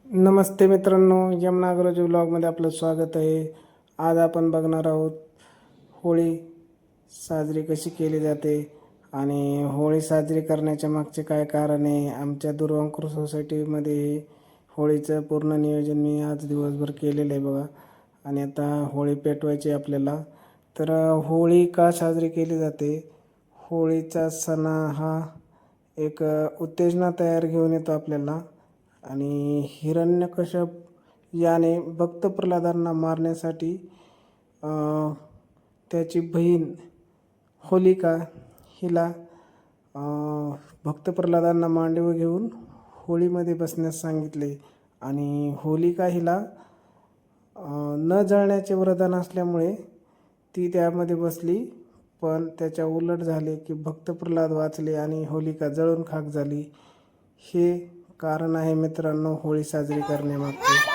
नमस्ते मित्रांनो, यमुना अग्रोजी व्लॉगमध्ये आपलं स्वागत आहे. आज आपण बघणार आहोत होळी साजरी कशी केली जाते आणि होळी साजरी करण्याच्या मागचे काय कारण आहे. आमच्या दुर्वांकुर सोसायटीमध्ये होळीचं पूर्ण नियोजन मी आज दिवसभर केलेलं आहे बघा. आणि आता होळी पेटवायची आपल्याला. तर होळी का साजरी केली जाते? होळीचा सण हा एक उत्तेजना तयार घेऊन येतो आपल्याला. आणि हिरण्यकश्यप याने भक्त प्रल्हादांना मारण्यासाठी त्याची बहीण होलिका हिला भक्त प्रल्हादांना मांडीवर घेऊन होळीमध्ये बसण्यास सांगितले. आणि होलिका हिला न जळण्याचे वरदान असल्यामुळे ती त्यामध्ये बसली. पण त्याच्या उलट झाले की भक्त प्रल्हाद वाचले आणि होलिका जळून खाक झाली. हे कारण आहे मित्रांनो होळी साजरी करण्यामागचे.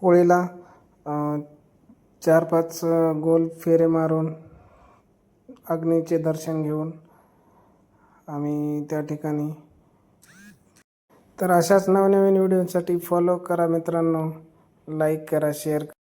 होळीला 4-5 गोल फेरे मारून अग्नीचे दर्शन घेऊन आम्ही त्या ठिकाणी. तर अशाच नवनवीन व्हिडिओसाठी फॉलो करा मित्रांनो, लाईक करा, शेअर करा.